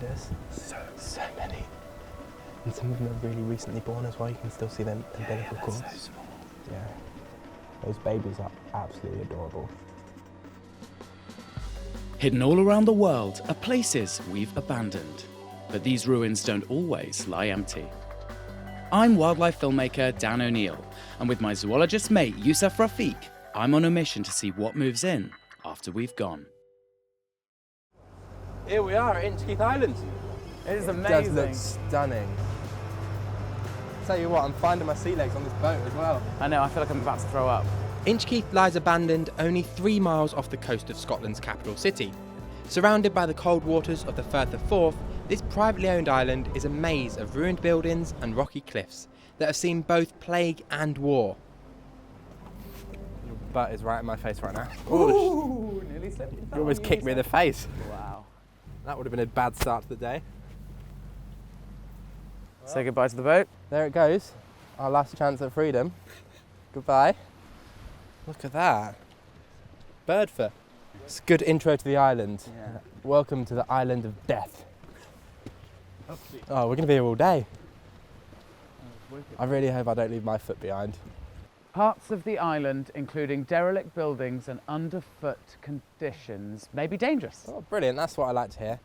behind us. So many. And some of them are really recently born as well. You can still see them umbilical cords. So small. Yeah. Those babies are absolutely adorable. Hidden all around the world are places we've abandoned. But these ruins don't always lie empty. I'm wildlife filmmaker Dan O'Neill, and with my zoologist mate Yussef Rafik, I'm on a mission to see what moves in after we've gone. Here we are at Inchkeith Island. It is amazing. It does look stunning. Tell you what, I'm finding my sea legs on this boat as well. I know, I feel like I'm about to throw up. Inchkeith lies abandoned only 3 miles off the coast of Scotland's capital city. Surrounded by the cold waters of the Firth of Forth, this privately owned island is a maze of ruined buildings and rocky cliffs that have seen both plague and war. Your butt is right in my face right now. Ooh, nearly slipped. You almost kicked me in the face. Wow. That would have been a bad start to the day. Say goodbye to the boat. There it goes. Our last chance at freedom. Goodbye. Look at that. Bird fur. It's a good intro to the island. Yeah. Welcome to the island of death. Oh, we're going to be here all day. I really hope I don't leave my foot behind. Parts of the island, including derelict buildings and underfoot conditions, may be dangerous. Oh, brilliant. That's what I like to hear.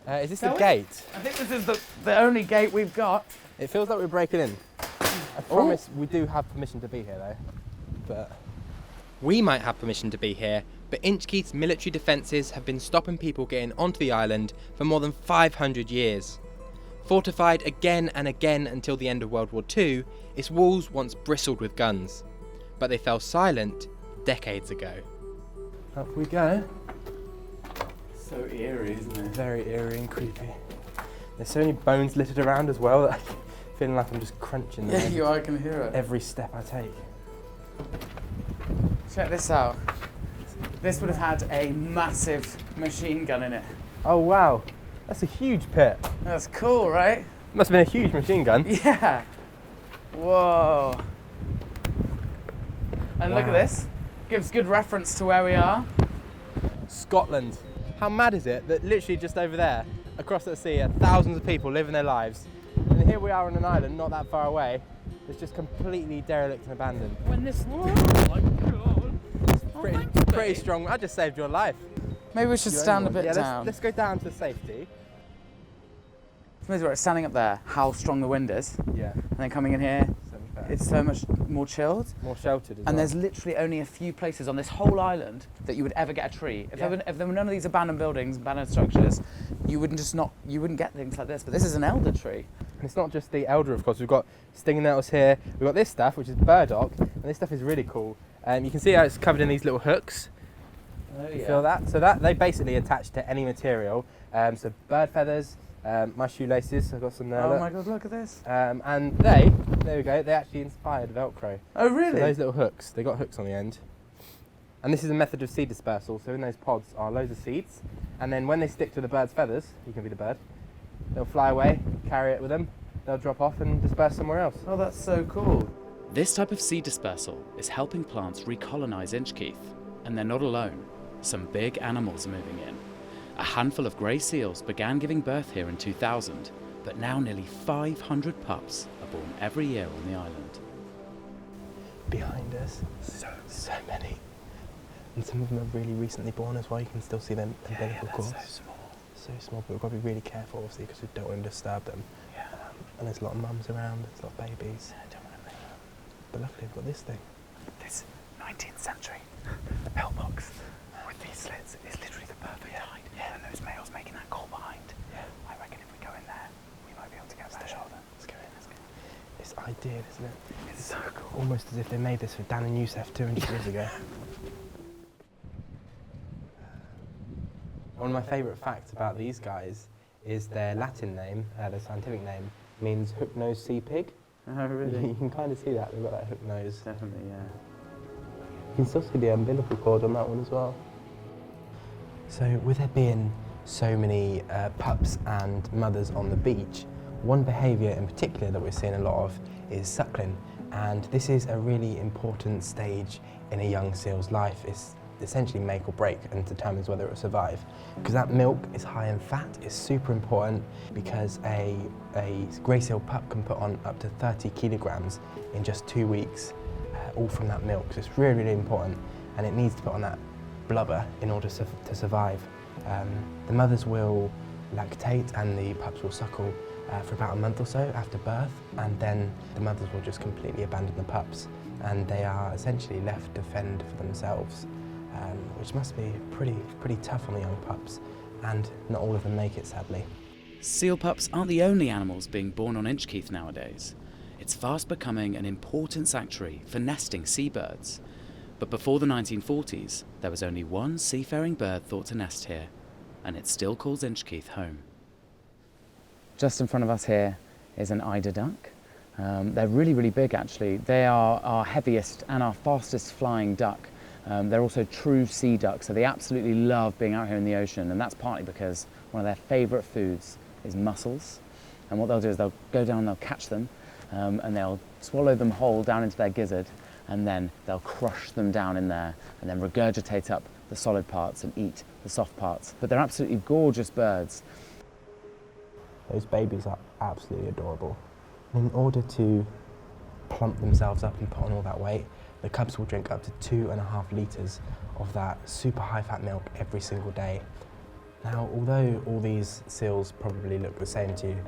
Is this the Shall we? gate? I think this is the only gate we've got. It feels like we're breaking in. I promise we do have permission to be here, though. But We might have permission to be here, but Inchkeith's military defences have been stopping people getting onto the island for more than 500 years. Fortified again and again until the end of World War II, its walls once bristled with guns. But they fell silent decades ago. up we go. So eerie, isn't it? Very eerie and creepy. There's so many bones littered around as well that I'm feeling like I'm just crunching them Yeah, you are, I can hear it. every step I take. Check this out. This would have had a massive machine gun in it. Oh wow, that's a huge pit. That's cool, right? Must have been a huge machine gun. Yeah. Whoa. And look at Wow. this. Gives good reference to where we are. Scotland. How mad is it that literally just over there, across the sea, are thousands of people living their lives, and here we are on an island not that far away, that's just completely derelict and abandoned. When this Pretty strong. I just saved your life. Maybe we should You stand a only bit one. down. Let's go down to safety. It's amazing, right, standing up there, how strong the wind is, Yeah. and then coming in here, it's so much more chilled. more sheltered as And well. there's literally only a few places on this whole island that you would ever get a tree. If, Yeah. if there were none of these abandoned buildings, abandoned structures, you wouldn't get things like this. But this is an elder tree. And it's not just the elder, of course. We've got stinging nettles here. We've got this stuff, which is burdock, and this stuff is really cool. You can see how it's covered in these little hooks. Oh, You feel that? So that they basically attach to any material. So bird feathers, my shoelaces. I've got some there. Oh look. my god, look at this. And there we go. They actually inspired Velcro. Oh So really? those little hooks, they got hooks on the end. And this is a method of seed dispersal. So in those pods are loads of seeds, and then when they stick to the bird's feathers, you can be the bird. They'll fly away, carry it with them. They'll drop off and disperse somewhere else. Oh, that's so cool. This type of seed dispersal is helping plants recolonise Inchkeith. And they're not alone. Some big animals are moving in. A handful of grey seals began giving birth here in 2000, but now nearly 500 pups are born every year on the island. Behind us, so many. And some of them are really recently born as well. You can still see them umbilical cords. So small, but we've got to be really careful, obviously, because we don't want to disturb them. And there's a lot of mums around, there's a lot of babies. But luckily we've got this thing. This 19th century pillbox with these slits is literally the perfect height. And those males making that call behind. I reckon if we go in there, we might be able to get that shoulder. Let's go in. It's ideal, isn't it? It's so cool. Almost as if they made this for Dan and Yussef 200 years ago. One of my favourite facts about these guys is their Latin name, their scientific name, means hook-nosed sea pig. Oh really? You can kind of see that, they've got that hook nose. Definitely, yeah. You can still see the umbilical cord on that one as well. So with there being so many pups and mothers on the beach, one behaviour in particular that we're seeing a lot of is suckling. And this is a really important stage in a young seal's life. It's essentially make or break and determines whether it will survive. Because that milk is high in fat, is super important because a grey seal pup can put on up to 30 kilograms in just 2 weeks, all from that milk. So it's really, really important, and it needs to put on that blubber in order to survive. The mothers will lactate and the pups will suckle for about a month or so after birth, and then the mothers will just completely abandon the pups, and they are essentially left to fend for themselves, which must be pretty tough on the young pups, and not all of them make it, sadly. Seal pups aren't the only animals being born on Inchkeith nowadays. It's fast becoming an important sanctuary for nesting seabirds. But before the 1940s, there was only one seafaring bird thought to nest here, and it still calls Inchkeith home. Just in front of us here is an eider duck. They're really, really big actually. They are our heaviest and our fastest flying duck. They're also true sea ducks, so they absolutely love being out here in the ocean, and that's partly because one of their favourite foods is mussels. And what they'll do is they'll go down and they'll catch them, and they'll swallow them whole down into their gizzard, and then they'll crush them down in there and then regurgitate up the solid parts and eat the soft parts. But they're absolutely gorgeous birds. Those babies are absolutely adorable. In order to plump themselves up and put on all that weight, the cubs will drink up to 2.5 litres of that super high fat milk every single day. Now, although all these seals probably look the same to you,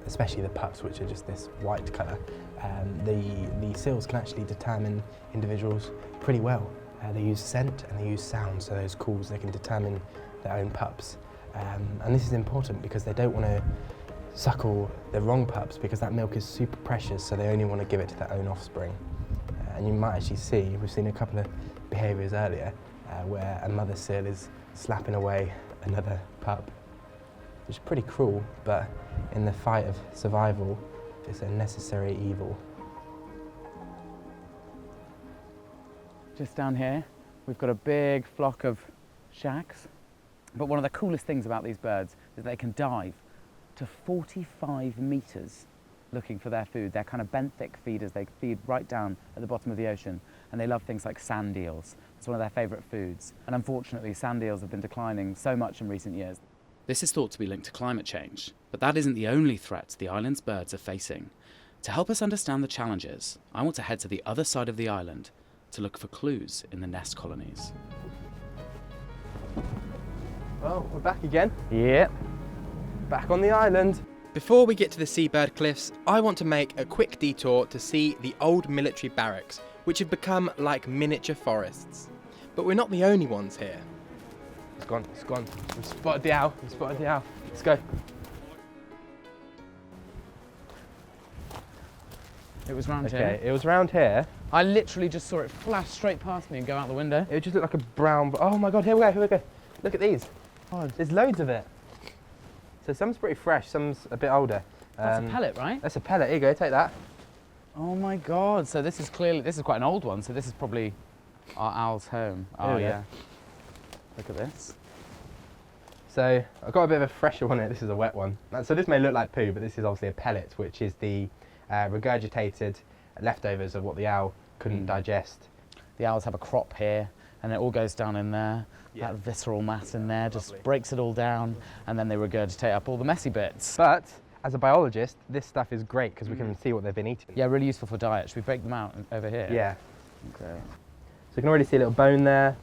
especially the pups, which are just this white colour, the seals can actually determine individuals pretty well. They use scent and they use sound, so those calls, they can determine their own pups. And this is important because they don't want to suckle the wrong pups, because that milk is super precious, so they only want to give it to their own offspring. And you might actually see, we've seen a couple of behaviours earlier where a mother seal is slapping away another pup, which is pretty cruel, but in the fight of survival, it's a necessary evil. Just down here, we've got a big flock of shags. But one of the coolest things about these birds is they can dive to 45 metres looking for their food. They're kind of benthic feeders. They feed right down at the bottom of the ocean, and they love things like sand eels. It's one of their favourite foods. And unfortunately, sand eels have been declining so much in recent years. This is thought to be linked to climate change, but that isn't the only threat the island's birds are facing. To help us understand the challenges, I want to head to the other side of the island to look for clues in the nest colonies. Well, we're back again. Yep. Back on the island. Before we get to the seabird cliffs, I want to make a quick detour to see the old military barracks, which have become like miniature forests. But we're not the only ones here. It's gone, it's gone. We've spotted the owl, we've spotted the owl. Let's go. It was round Okay, here. it was round here. I literally just saw it flash straight past me and go out the window. It just looked like a brown, oh my God, here we go, here we go. Look at these. Oh, there's loads of it. So some's pretty fresh, some's a bit older. That's a pellet, right? That's a pellet, here you go, take that. Oh my God, so this is quite an old one, so this is probably our owl's home. Oh yeah. Look at this. So I've got a bit of a fresher one here, this is a wet one. So this may look like poo, but this is obviously a pellet, which is the regurgitated leftovers of what the owl couldn't digest. The owls have a crop here, and it all goes down in there. Yeah. That visceral mass in there just breaks it all down, and then they regurgitate up all the messy bits. But as a biologist, this stuff is great because we can see what they've been eating. Yeah, really useful for diet. Should we break them out over here? Yeah. Okay. So you can already see a little bone there.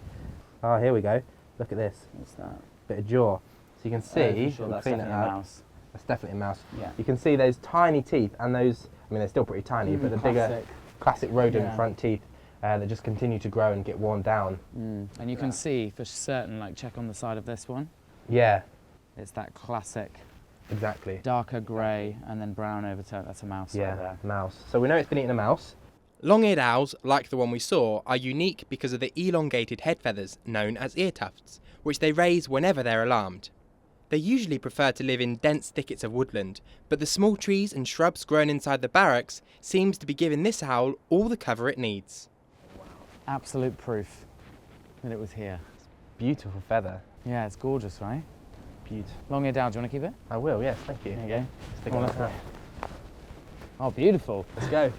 Oh, here we go. Look at this. What's that? Bit of jaw. So you can see, Sure, we'll that's clean it definitely a out. mouse. That's definitely a mouse. Yeah. You can see those tiny teeth and those, I mean, they're still pretty tiny, but the bigger classic rodent front teeth that just continue to grow and get worn down. And you can see for certain, like check on the side of this one. Yeah, It's that classic exactly. darker grey and then brown overtone. That's a mouse right Yeah, there. mouse. So we know it's been eating a mouse. Long-eared owls, like the one we saw, are unique because of the elongated head feathers known as ear tufts, which they raise whenever they're alarmed. They usually prefer to live in dense thickets of woodland, but the small trees and shrubs grown inside the barracks seems to be giving this owl all the cover it needs. Absolute proof that it was here. Beautiful feather. Yeah, it's gorgeous, right? Beautiful. Long-eared owl, do you want to keep it? I will, yes, thank you. There you go. Stick Oh, it on look that. at it. Oh, beautiful. Let's go.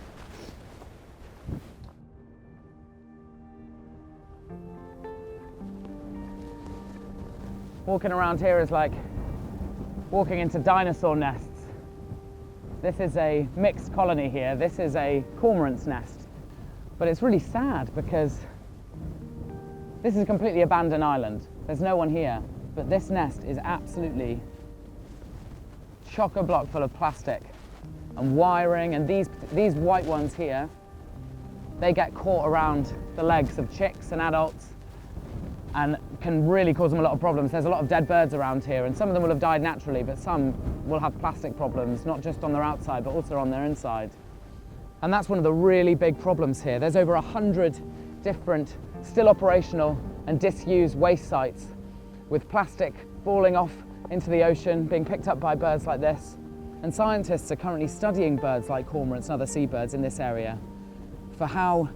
Walking around here is like walking into dinosaur nests. This is a mixed colony here. This is a cormorant's nest. But it's really sad because this is a completely abandoned island. There's no one here, but this nest is absolutely chock-a-block full of plastic and wiring, and these white ones here, they get caught around the legs of chicks and adults and can really cause them a lot of problems. There's a lot of dead birds around here, and some of them will have died naturally, but some will have plastic problems, not just on their outside, but also on their inside. And that's one of the really big problems here. There's over 100 different still operational and disused waste sites with plastic falling off into the ocean, being picked up by birds like this. And scientists are currently studying birds like cormorants and other seabirds in this area for how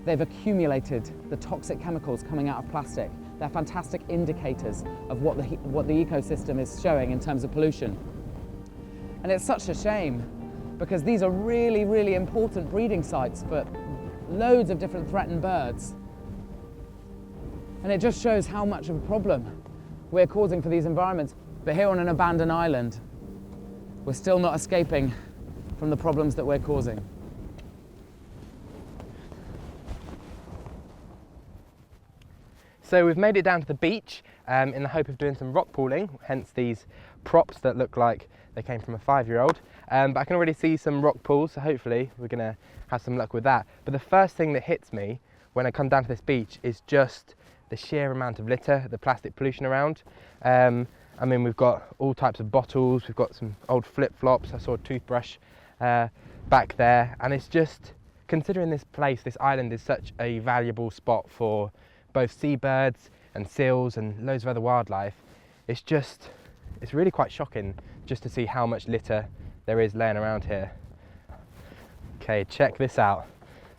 they've accumulated the toxic chemicals coming out of plastic. They're fantastic indicators of what the ecosystem is showing in terms of pollution. And it's such a shame because these are really, really important breeding sites for loads of different threatened birds. And it just shows how much of a problem we're causing for these environments. But here on an abandoned island, we're still not escaping from the problems that we're causing. So we've made it down to the beach in the hope of doing some rock pooling, hence these props that look like they came from a 5-year-old. But I can already see some rock pools, so hopefully we're going to have some luck with that. But the first thing that hits me when I come down to this beach is just the sheer amount of litter, the plastic pollution around. I mean, we've got all types of bottles, we've got some old flip-flops, I saw a toothbrush back there, and it's just, considering this place, this island is such a valuable spot for both seabirds and seals and loads of other wildlife, it's really quite shocking just to see how much litter there is laying around here. Okay, check this out.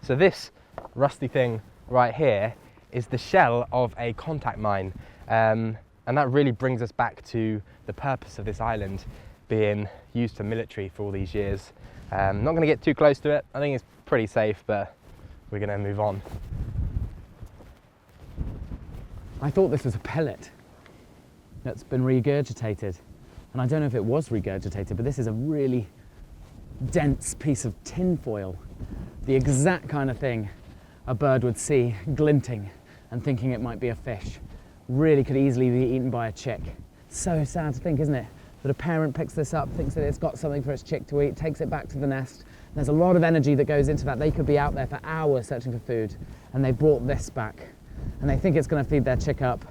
So this rusty thing right here is the shell of a contact mine, and that really brings us back to the purpose of this island being used for military for all these years. I'm not going to get too close to it. I think it's pretty safe, but we're going to move on. I thought this was a pellet that's been regurgitated, and I don't know if it was regurgitated, but this is a really dense piece of tin foil, the exact kind of thing a bird would see glinting and thinking it might be a fish. Really could easily be eaten by a chick. So sad to think, isn't it? That a parent picks this up, thinks that it's got something for its chick to eat, takes it back to the nest. There's a lot of energy that goes into that. They could be out there for hours searching for food, and they brought this back. And they think it's going to feed their chick up,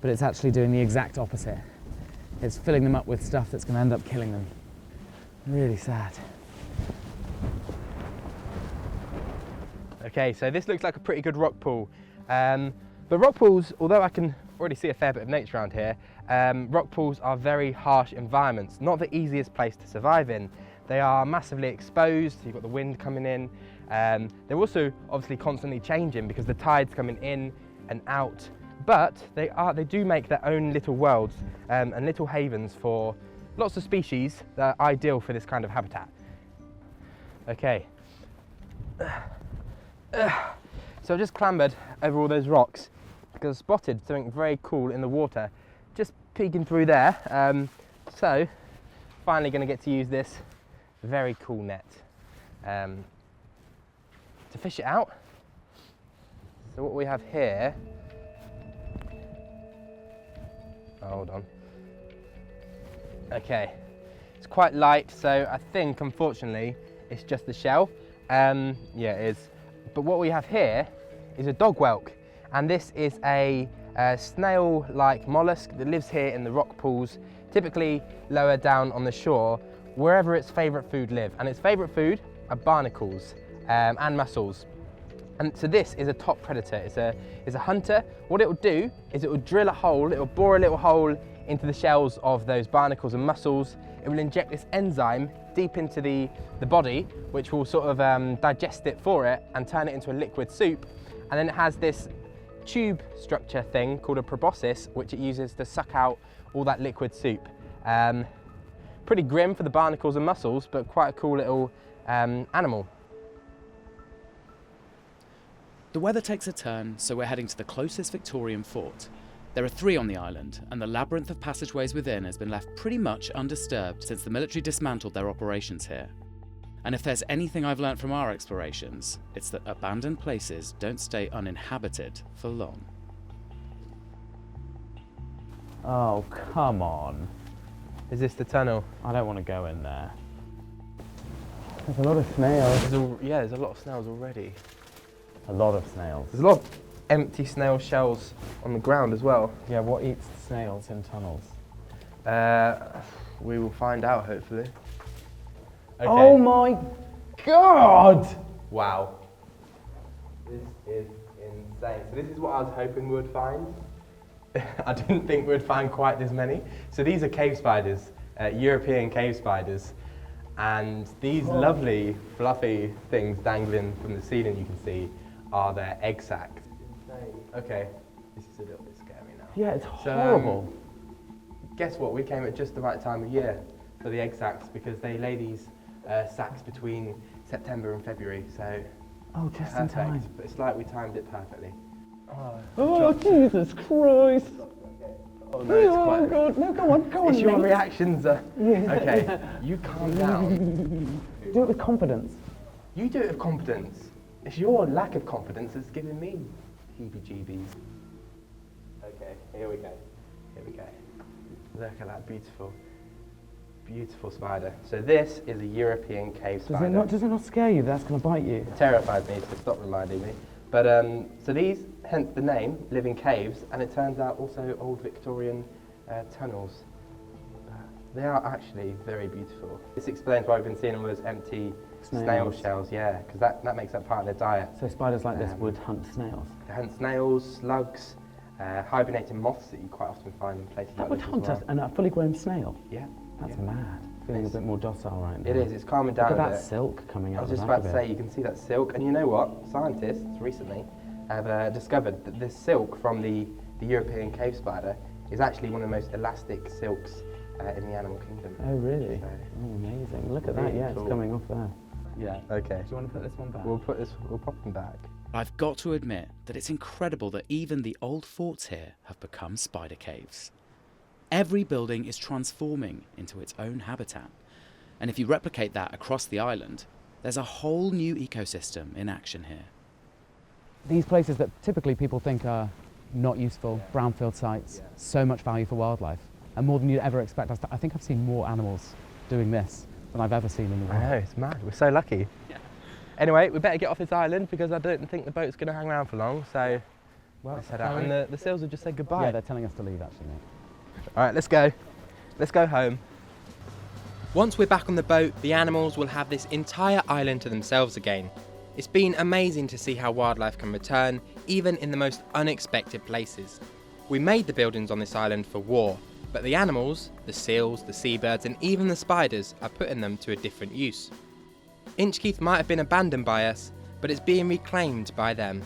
but it's actually doing the exact opposite. It's filling them up with stuff that's going to end up killing them. Really sad. Okay, so this looks like a pretty good rock pool. But rock pools, although I can already see a fair bit of nature around here, rock pools are very harsh environments, not the easiest place to survive in. They are massively exposed, you've got the wind coming in. They're also obviously constantly changing because the tide's coming in and out, but they do make their own little worlds and little havens for lots of species that are ideal for this kind of habitat. Okay. So I just clambered over all those rocks because I spotted something very cool in the water, just peeking through there. So finally going to get to use this very cool net to fish it out. So what we have here, hold on. Okay, it's quite light, so I think unfortunately it's just the shell. Yeah, it is. But what we have here is a dog whelk, and this is a snail-like mollusk that lives here in the rock pools, typically lower down on the shore, wherever its favourite food live. And its favourite food are barnacles and mussels. And so this is a top predator. It's a hunter. What it will do is it will drill a hole, it will bore a little hole into the shells of those barnacles and mussels. It will inject this enzyme deep into the body, which will sort of digest it for it and turn it into a liquid soup. And then it has this tube structure thing called a proboscis, which it uses to suck out all that liquid soup. Pretty grim for the barnacles and mussels, but quite a cool little animal. The weather takes a turn, so we're heading to the closest Victorian fort. There are 3 on the island, and the labyrinth of passageways within has been left pretty much undisturbed since the military dismantled their operations here. And if there's anything I've learnt from our explorations, it's that abandoned places don't stay uninhabited for long. Oh, come on. Is this the tunnel? I don't want to go in there. There's a lot of snails. There's a lot of snails already. A lot of snails. There's a lot of empty snail shells on the ground as well. Yeah, what eats snails in tunnels? We will find out, hopefully. Okay. Oh my God! Wow. This is insane. So this is what I was hoping we would find. I didn't think we would find quite this many. So these are cave spiders, European cave spiders. And these lovely, fluffy things dangling from the ceiling you can see are their egg sacs. Okay, this is a little bit scary now. Yeah, it's horrible. Guess what? We came at just the right time of year for the egg sacs because they lay these sacs between September and February. So Oh, just in perfect. time. But it's like we timed it perfectly. Oh, Jesus Christ! Oh no, it's quite. Oh God! No, go on, It's your mate. reactions. Okay, you calm down. Do it with confidence. You do it with confidence. It's your lack of confidence that's giving me heebie-jeebies. Okay, here we go. Here we go. Look at that beautiful, beautiful spider. So this is a European cave spider. Does it not scare you? That's going to bite you. It terrifies me, so stop reminding me. But so these, hence the name, live in caves, and it turns out also old Victorian tunnels. They are actually very beautiful. This explains why we've been seeing all those empty snail shells, yeah, because that makes that part of their diet. So spiders like this would hunt snails? They hunt snails, slugs, hibernating moths that you quite often find in places That like would this hunt as well. a fully grown snail? Yeah. That's yeah. mad. Feeling a bit more docile right now. It is, it's calming down Look a at bit. that silk coming I out was of just the back about to of say, it. you can see that silk, and you know what? Scientists recently have discovered that this silk from the European cave spider is actually one of the most elastic silks in the animal kingdom. Oh, really? So, Oh, amazing. Look at really that, yeah, cool. it's coming off there. Yeah. okay, Do you want to put this one back? we'll pop them back. I've got to admit that it's incredible that even the old forts here have become spider caves. Every building is transforming into its own habitat, and if you replicate that across the island, there's a whole new ecosystem in action here. These places that typically people think are not useful, brownfield sites, so much value for wildlife, and more than you'd ever expect. I think I've seen more animals doing this than I've ever seen in the I world. know, it's mad. We're so lucky. Yeah. Anyway, we better get off this island because I don't think the boat's going to hang around for long. So let's head out. And the seals have just said goodbye. Yeah, they're telling us to leave actually, mate. All right, let's go. Let's go home. Once we're back on the boat, the animals will have this entire island to themselves again. It's been amazing to see how wildlife can return, even in the most unexpected places. We made the buildings on this island for war, but the animals, the seals, the seabirds and even the spiders are putting them to a different use. Inchkeith might have been abandoned by us, but it's being reclaimed by them.